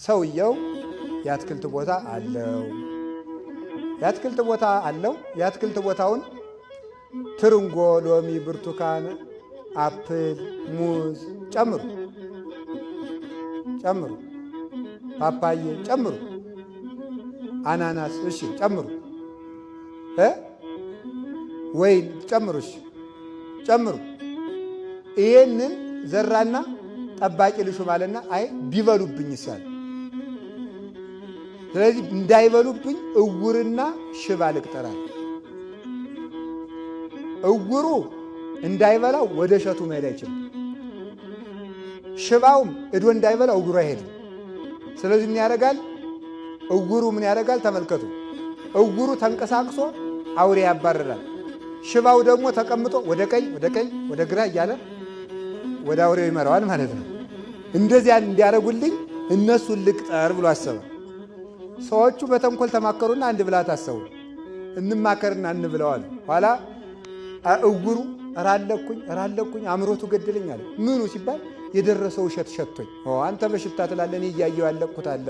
ሰውየው የአትክልት ቦታ አለው። የአትክልት ቦታ አለው። የአትክልት ቦታውን ትርንጎ፣ ሎሚ፣ ብርቱካን፣ አፕል፣ ሙዝ ጨምሩ፣ ፓፓዬ ጨምሩ፣ አናናስ እሺ ጨምሩ፣ ወይን ጨምሩ፣ እሺ ጨምሩ። ይሄንን ዘራና ጠባቂ ልሹ ማለትና አይ ቢበሉብኝ ይሳል። ስለዚህ እንዳይበሉብኝ እውርና ሽባ ልቅጠራል። እውሩ እንዳይበላው ወደ እሸቱ መሄድ አይችልም። ሽባውም እዶ እንዳይበላው እውሩ አይሄድም። ስለዚህ ምን ያደርጋል? እውሩ ምን ያደርጋል? ተመልከቱ። እውሩ ተንቀሳቅሶ አውሬ ያባረራል። ሽባው ደግሞ ተቀምጦ ወደ ቀኝ ወደ ግራ እያለ ወደ አውሬው ይመራዋል ማለት ነው። እንደዚያ እንዲያደርጉልኝ እነሱን ልቅጠር ብሎ አሰበ። ሰዎቹ በተንኮል ተማከሩና አንድ ብልሃት አሰቡ። እንማከርና እንብለዋል። ኋላ እውሩ እራለኩኝ አምሮቱ ገደለኝ አለ። ምኑ ሲባል የደረሰው እሸት ሸቶኝ። አንተ በሽታ ትላለህ እኔ እያየሁ ያለቅኩት አለ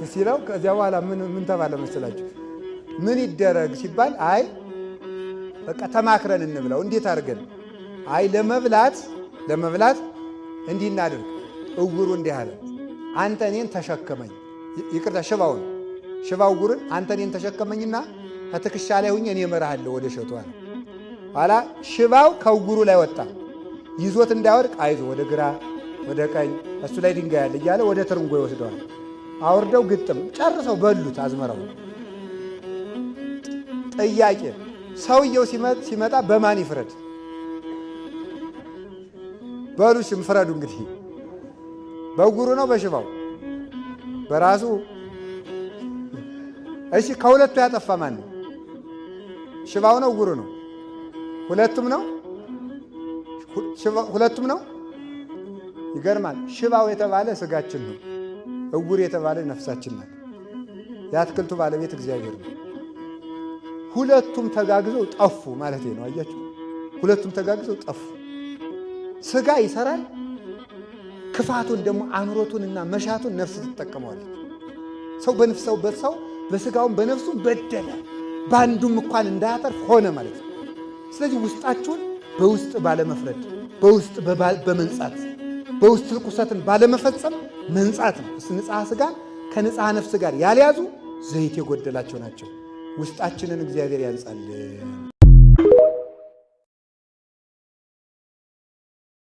ሲለው፣ ከዚያ በኋላ ምን ተባለ መስላችሁ? ምን ይደረግ ሲባል አይ በቃ ተማክረን እንብለው። እንዴት አድርገን? አይ ለመብላት እንዲህ እናድርግ። እውሩ እንዲህ አለ፣ አንተ እኔን ተሸከመኝ። ይቅርታ ሽባው እውሩን አንተ እኔን ተሸከመኝና ከትከሻ ላይ ሁኜ እኔ እመራሃለሁ ወደ እሸቱ አለ። ኋላ ሽባው ከእውሩ ላይ ወጣ። ይዞት እንዳይወድቅ አይዞ ወደ ግራ ወደ ቀኝ እሱ ላይ ድንጋይ ያለ እያለ ወደ ትርንጎ ይወስደዋል። አውርደው ግጥም ጨርሰው በሉት አዝመራው። ጥያቄ፣ ሰውየው ሲመጣ በማን ይፍረድ? በሉሽም ፍረዱ እንግዲህ። በእውሩ ነው በሽባው? በራሱ። እሺ ከሁለቱ ያጠፋ ማን ነው? ሽባው ነው እውሩ ነው? ሁለቱም ነው። ይገርማል። ሽባው የተባለ ስጋችን ነው፣ እውር የተባለ ነፍሳችን ናት። የአትክልቱ ባለቤት እግዚአብሔር ነው። ሁለቱም ተጋግዘው ጠፉ ማለት ነው። አያችሁ፣ ሁለቱም ተጋግዘው ጠፉ። ስጋ ይሰራል፣ ክፋቱን ደግሞ አምሮቱንና መሻቱን ነፍስ ትጠቀመዋለች። ሰው በሰው በስጋውን በነፍሱም በደለ፣ በአንዱም እንኳን እንዳያተርፍ ሆነ ማለት ነው። ስለዚህ ውስጣችሁን በውስጥ ባለመፍረድ፣ በውስጥ በመንጻት፣ በውስጥ ርኩሰትን ባለመፈጸም መንጻት ነው። ንጽሐ ስጋ ከንጽሐ ነፍስ ጋር ያልያዙ ዘይት የጎደላቸው ናቸው። ውስጣችንን እግዚአብሔር ያንጻልን።